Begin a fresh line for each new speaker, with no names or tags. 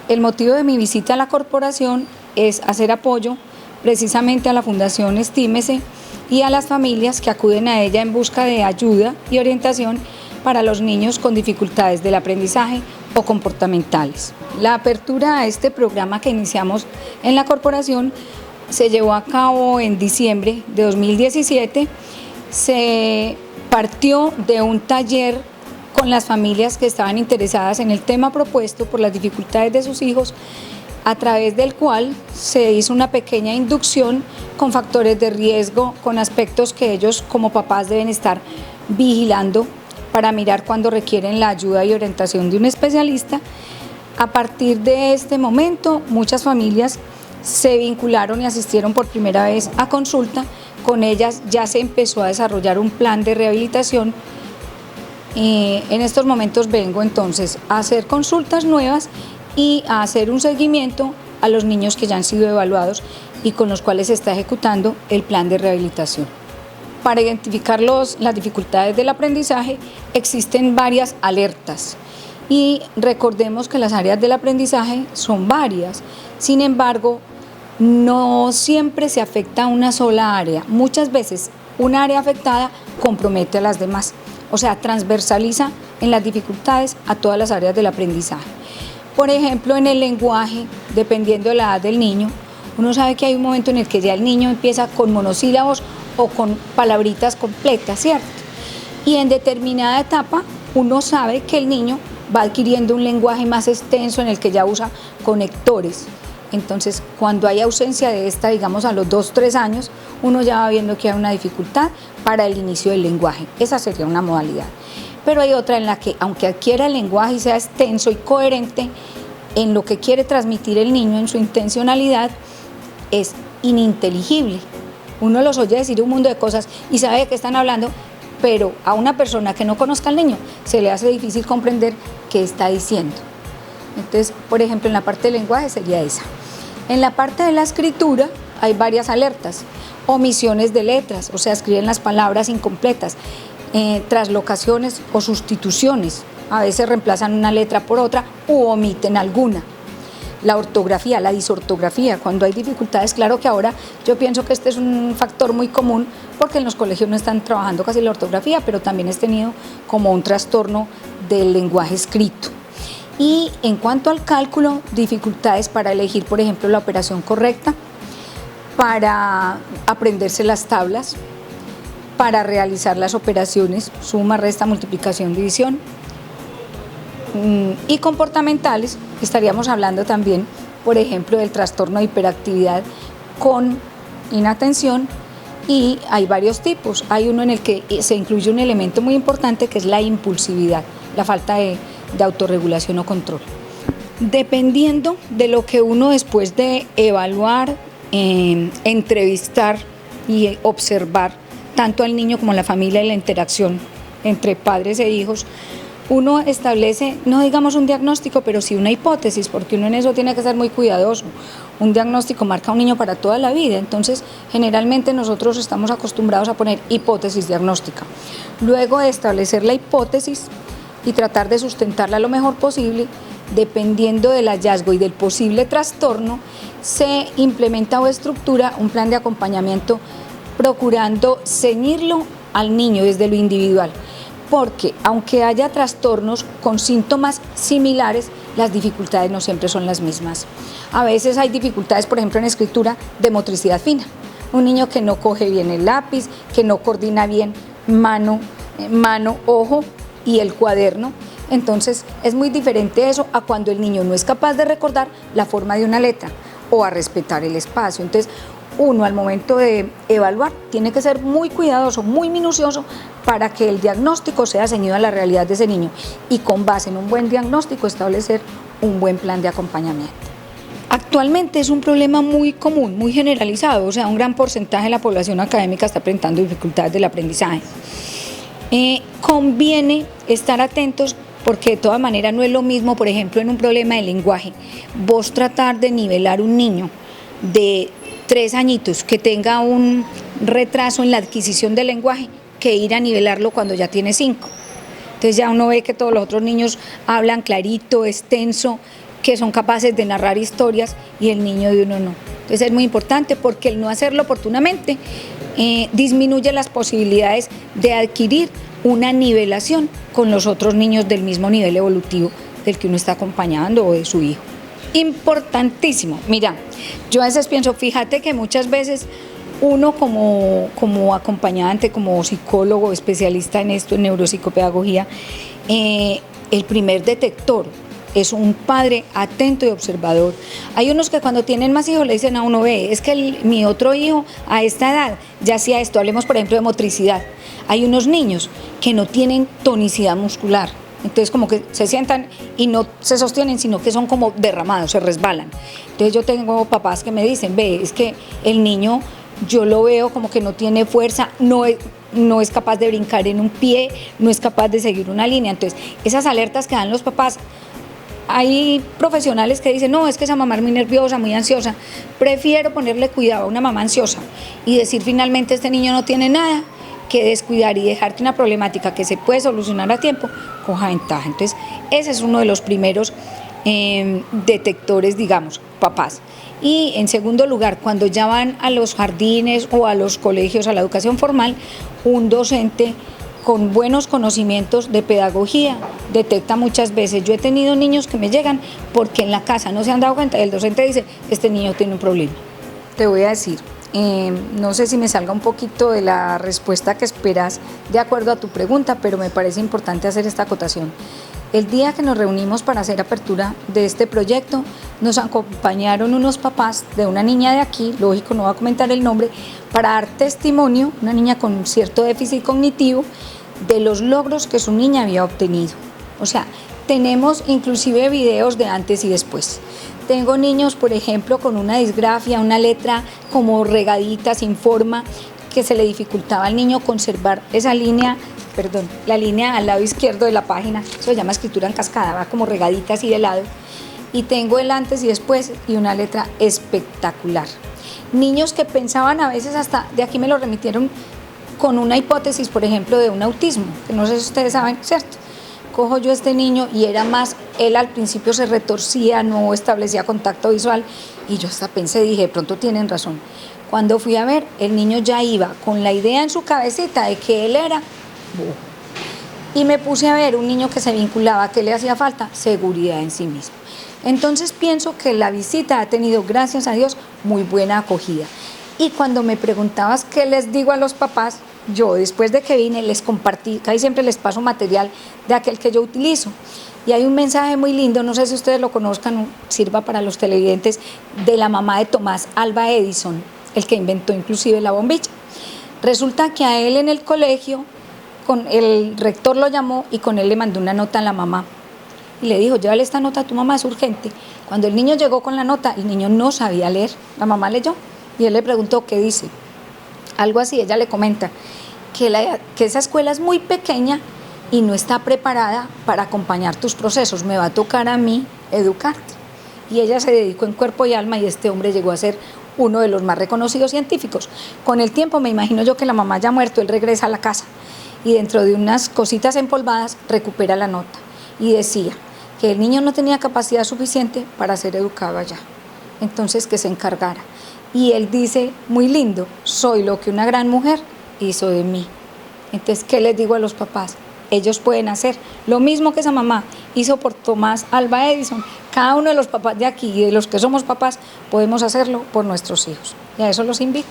El motivo de mi visita a la corporación es hacer apoyo precisamente a la Fundación Estímese y a las familias que acuden a ella en busca de ayuda y orientación para los niños con dificultades del aprendizaje o comportamentales. La apertura a este programa que iniciamos en la corporación se llevó a cabo en diciembre de 2017. Se partió de un taller con las familias que estaban interesadas en el tema propuesto por las dificultades de sus hijos, a través del cual se hizo una pequeña inducción con factores de riesgo, con aspectos que ellos como papás deben estar vigilando para mirar cuando requieren la ayuda y orientación de un especialista. A partir de este momento, muchas familias se vincularon y asistieron por primera vez a consulta. Con ellas ya se empezó a desarrollar un plan de rehabilitación. En estos momentos vengo entonces a hacer consultas nuevas y a hacer un seguimiento a los niños que ya han sido evaluados y con los cuales se está ejecutando el plan de rehabilitación. Para identificar las dificultades del aprendizaje existen varias alertas y recordemos que las áreas del aprendizaje son varias. Sin embargo, no siempre se afecta a una sola área. Muchas veces una área afectada compromete a las demás, o sea, transversaliza en las dificultades a todas las áreas del aprendizaje. Por ejemplo, en el lenguaje, dependiendo de la edad del niño, uno sabe que hay un momento en el que ya el niño empieza con monosílabos o con palabritas completas, ¿cierto? Y en determinada etapa uno sabe que el niño va adquiriendo un lenguaje más extenso en el que ya usa conectores. Entonces, cuando hay ausencia de esta, digamos a los 2-3 años, uno ya va viendo que hay una dificultad para el inicio del lenguaje. Esa sería una modalidad. Pero hay otra en la que, aunque adquiera el lenguaje y sea extenso y coherente en lo que quiere transmitir el niño, en su intencionalidad, es ininteligible. Uno los oye decir un mundo de cosas y sabe de qué están hablando, pero a una persona que no conozca al niño se le hace difícil comprender qué está diciendo. Entonces, por ejemplo, en la parte del lenguaje sería esa. En la parte de la escritura hay varias alertas. Omisiones de letras, o sea, escriben las palabras incompletas. Traslocaciones o sustituciones, a veces reemplazan una letra por otra u omiten alguna. La ortografía, la disortografía, cuando hay dificultades, claro que ahora yo pienso que este es un factor muy común porque en los colegios no están trabajando casi la ortografía, pero también es tenido como un trastorno del lenguaje escrito. Y en cuanto al cálculo, dificultades para elegir, por ejemplo, la operación correcta, para aprenderse las tablas, para realizar las operaciones, suma, resta, multiplicación, división. Y comportamentales, estaríamos hablando también, por ejemplo, del trastorno de hiperactividad con inatención, y hay varios tipos. Hay uno en el que se incluye un elemento muy importante que es la impulsividad, la falta de autorregulación o control. Dependiendo de lo que uno después de evaluar, entrevistar y observar tanto al niño como a la familia y la interacción entre padres e hijos, uno establece, no digamos un diagnóstico, pero sí una hipótesis, porque uno en eso tiene que ser muy cuidadoso. Un diagnóstico marca a un niño para toda la vida, entonces generalmente nosotros estamos acostumbrados a poner hipótesis diagnóstica. Luego de establecer la hipótesis y tratar de sustentarla lo mejor posible, dependiendo del hallazgo y del posible trastorno, se implementa o estructura un plan de acompañamiento procurando ceñirlo al niño desde lo individual, porque aunque haya trastornos con síntomas similares, las dificultades no siempre son las mismas. A veces hay dificultades, por ejemplo, en escritura de motricidad fina. Un niño que no coge bien el lápiz, que no coordina bien mano, ojo y el cuaderno. Entonces es muy diferente eso a cuando el niño no es capaz de recordar la forma de una letra o a respetar el espacio. Entonces, uno al momento de evaluar tiene que ser muy cuidadoso, muy minucioso para que el diagnóstico sea ceñido a la realidad de ese niño y con base en un buen diagnóstico establecer un buen plan de acompañamiento. Actualmente es un problema muy común, muy generalizado, o sea, un gran porcentaje de la población académica está presentando dificultades del aprendizaje. Conviene estar atentos porque de todas maneras no es lo mismo, por ejemplo, en un problema de lenguaje, vos tratar de nivelar un niño de 3 añitos que tenga un retraso en la adquisición del lenguaje que ir a nivelarlo cuando ya tiene 5. Entonces ya uno ve que todos los otros niños hablan clarito, extenso, que son capaces de narrar historias y el niño de uno no. Entonces es muy importante porque el no hacerlo oportunamente disminuye las posibilidades de adquirir una nivelación con los otros niños del mismo nivel evolutivo del que uno está acompañando o de su hijo. Importantísimo. Mira, yo a veces pienso, fíjate que muchas veces uno como acompañante, como psicólogo, especialista en esto, en neuropsicopedagogía, el primer detector es un padre atento y observador. Hay unos que cuando tienen más hijos le dicen a uno, ve, es que mi otro hijo a esta edad ya hacía esto, hablemos por ejemplo de motricidad. Hay unos niños que no tienen tonicidad muscular, entonces como que se sientan y no se sostienen, sino que son como derramados, se resbalan. Entonces yo tengo papás que me dicen, ve, es que el niño yo lo veo como que no tiene fuerza, no es capaz de brincar en un pie, no es capaz de seguir una línea. Entonces esas alertas que dan los papás, hay profesionales que dicen, no, es que esa mamá es muy nerviosa, muy ansiosa, prefiero ponerle cuidado a una mamá ansiosa y decir finalmente este niño no tiene nada, que descuidar y dejar que una problemática que se puede solucionar a tiempo coja ventaja. Entonces ese es uno de los primeros detectores, digamos, papás. Y en segundo lugar, cuando ya van a los jardines o a los colegios, a la educación formal, un docente con buenos conocimientos de pedagogía detecta muchas veces. Yo he tenido niños que me llegan porque en la casa no se han dado cuenta y el docente dice, este niño tiene un problema. Te voy a decir, no sé si me salga un poquito de la respuesta que esperas de acuerdo a tu pregunta, pero me parece importante hacer esta acotación. El día que nos reunimos para hacer apertura de este proyecto, nos acompañaron unos papás de una niña de aquí, lógico, no voy a comentar el nombre, para dar testimonio, una niña con cierto déficit cognitivo, de los logros que su niña había obtenido. O sea, tenemos inclusive videos de antes y después. Tengo niños, por ejemplo, con una disgrafia, una letra como regadita, sin forma, que se le dificultaba al niño conservar esa línea, la línea al lado izquierdo de la página, eso se llama escritura en cascada, va como regadita así de lado. Y tengo el antes y después y una letra espectacular. Niños que pensaban a veces hasta, de aquí me lo remitieron con una hipótesis, por ejemplo, de un autismo, que no sé si ustedes saben, ¿cierto? Cojo yo a este niño y era más, él al principio se retorcía, no establecía contacto visual y yo hasta pensé, dije, de pronto tienen razón. Cuando fui a ver, el niño ya iba con la idea en su cabecita de que él era bobo. Y me puse a ver un niño que se vinculaba, ¿qué le hacía falta? Seguridad en sí mismo. Entonces pienso que la visita ha tenido, gracias a Dios, muy buena acogida. Y cuando me preguntabas qué les digo a los papás, yo después de que vine les compartí, casi siempre les paso material de aquel que yo utilizo. Y hay un mensaje muy lindo, no sé si ustedes lo conozcan, sirva para los televidentes, de la mamá de Tomás Alva Edison, el que inventó inclusive la bombilla. Resulta que a él en el colegio, el rector lo llamó y con él le mandó una nota a la mamá. Y le dijo, llévale esta nota a tu mamá, es urgente. Cuando el niño llegó con la nota, el niño no sabía leer, la mamá leyó y él le preguntó qué dice. Algo así, ella le comenta que esa escuela es muy pequeña y no está preparada para acompañar tus procesos, me va a tocar a mí educarte. Y ella se dedicó en cuerpo y alma y este hombre llegó a ser uno de los más reconocidos científicos. Con el tiempo, me imagino yo que la mamá ya muerto, él regresa a la casa y dentro de unas cositas empolvadas recupera la nota y decía que el niño no tenía capacidad suficiente para ser educado allá, entonces que se encargara. Y él dice, muy lindo, soy lo que una gran mujer hizo de mí. Entonces, ¿qué les digo a los papás? Ellos pueden hacer lo mismo que esa mamá hizo por Tomás Alva Edison. Cada uno de los papás de aquí y de los que somos papás podemos hacerlo por nuestros hijos. Y a eso los invito.